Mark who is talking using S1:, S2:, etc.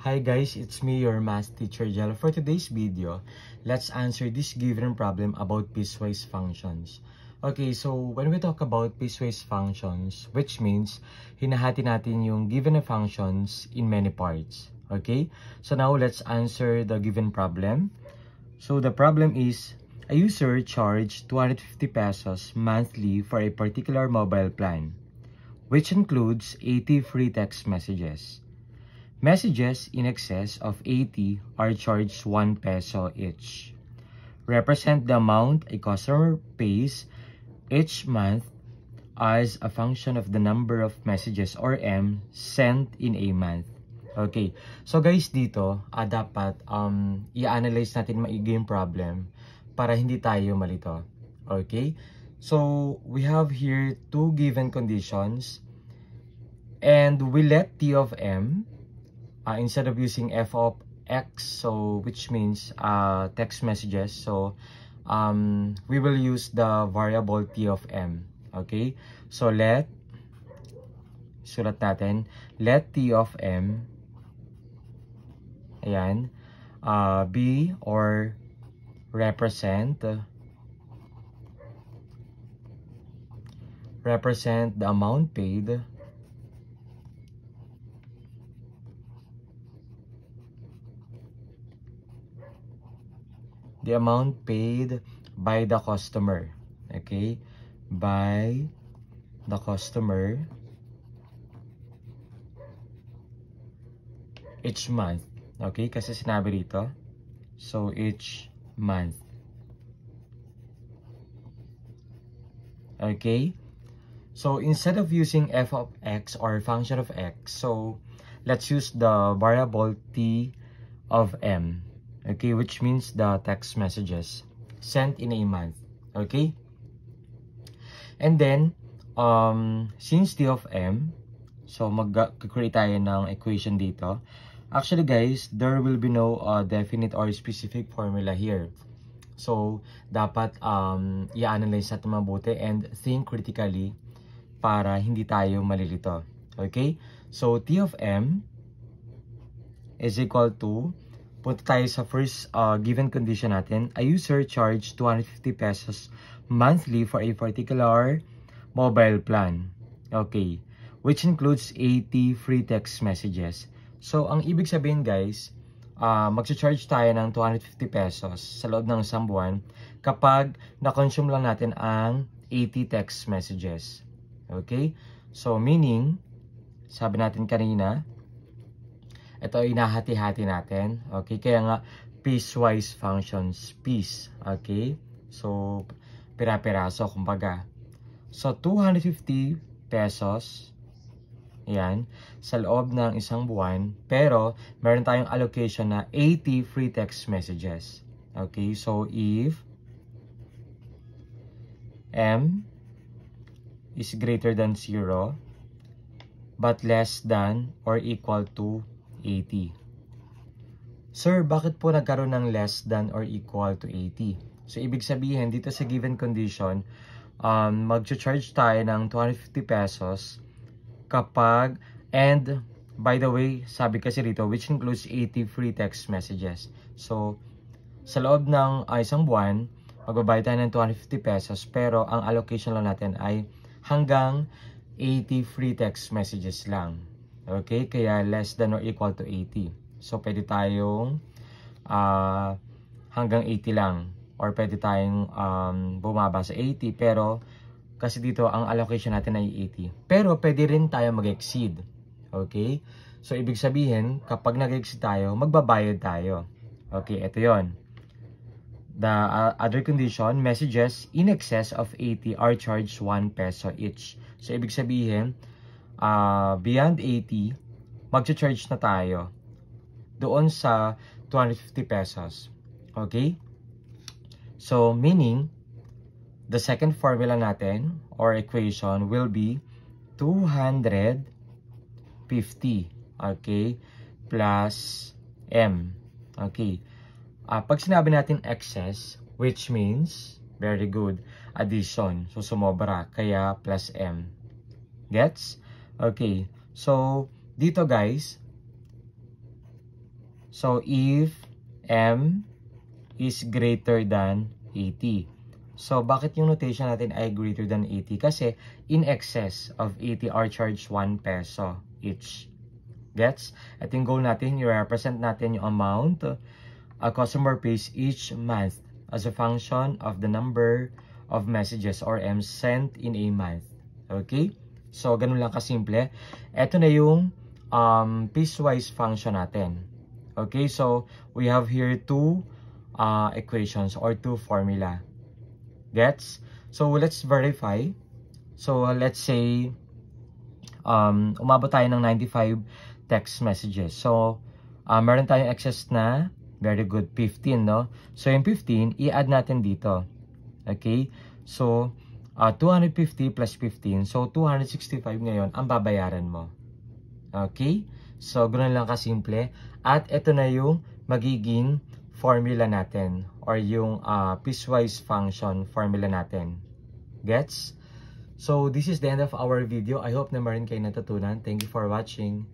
S1: Hi guys, it's me, your math teacher Jello. For today's video, let's answer this given problem about piecewise functions. Okay, so when we talk about piecewise functions, which means hinahati natin yung given functions in many parts. Okay, so now let's answer the given problem. So the problem is, a user charged 250 pesos monthly for a particular mobile plan, which includes 80 free text messages. Messages in excess of 80 are charged 1 peso each. Represent the amount a customer pays each month as a function of the number of messages or M sent in a month. Okay, so guys dito, dapat i-analyze natin maigi yung problem para hindi tayo malito. Okay, so we have here two given conditions and we let T of M instead of using f of x, so which means text messages, so we will use the variable t of m. Okay, so sulat natin, let t of m, ayan, be or represent the amount paid by the customer. Okay, by the customer each month. Okay, kasi sinabi dito, so each month. Okay, so instead of using f of x or function of x, so let's use the variable t of m. Okay, which means the text messages sent in a month. Okay, and then since t of m, so mag-create tayo ng equation dito. Actually guys, there will be no definite or specific formula here, so dapat i-analyze natin mabuti and think critically para hindi tayo malilito. Okay, so t of m is equal to, punta tayo sa first given condition natin. A user charged 250 pesos monthly for a particular mobile plan. Okay, which includes 80 free text messages. So, ang ibig sabihin guys, mag-charge tayo ng 250 pesos sa loob ng isang buwan kapag na-consume lang natin ang 80 text messages. Okay, so meaning, sabi natin kanina, ito inahati-hati natin. Okay, kaya nga piecewise functions, piece. Okay, so pira-piraso kumbaga. So 250 pesos, yan, sa loob ng isang buwan, pero meron tayong allocation na 80 free text messages. Okay, so if m is greater than 0 but less than or equal to 80. Sir, bakit po nagkaroon ng less than or equal to 80? So, ibig sabihin, dito sa given condition, mag-charge tayo ng 250 pesos kapag, and by the way, sabi kasi dito, which includes 80 free text messages. So, sa loob ng isang buwan, magbabayad tayo ng 250 pesos, pero ang allocation lang natin ay hanggang 80 free text messages lang. Okay, kaya less than or equal to 80. So, pwede tayong hanggang 80 lang. Or pwede tayong bumaba sa 80. Pero, kasi dito, ang allocation natin ay 80. Pero, pwede rin tayo mag-exceed. Okay? So, ibig sabihin, kapag nag-exceed tayo, magbabayad tayo. Okay, ito yon. The other condition, messages in excess of 80 are charged 1 peso each. So, ibig sabihin, beyond 80, mag-charge na tayo doon sa 250 pesos. Okay? So, meaning, the second formula natin or equation will be 250, okay, plus m. Okay. Pag sinabi natin excess, which means, very good, addition. So, sumobra, kaya plus m. Gets? Okay, so dito guys, So, if M is greater than 80. So, bakit yung notation natin ay greater than 80? Kasi, in excess of 80 are charged 1 peso each. Gets? At yung goal natin, i-represent natin yung amount a customer pays each month as a function of the number of messages or M sent in a month. Okay? So, ganun lang kasimple. Ito na yung piecewise function natin. Okay? So, we have here two equations or two formula. Gets? So, let's verify. So, let's say, umabot tayo ng 95 text messages. So, meron tayong excess na, very good, 15, no? So, yung 15, i-add natin dito. Okay? So, 250 plus 15. So, 265 ngayon ang babayaran mo. Okay? So, ganoon lang kasimple. At ito na yung magiging formula natin or yung piecewise function formula natin. Gets? So, this is the end of our video. I hope na meron kayo natutunan. Thank you for watching.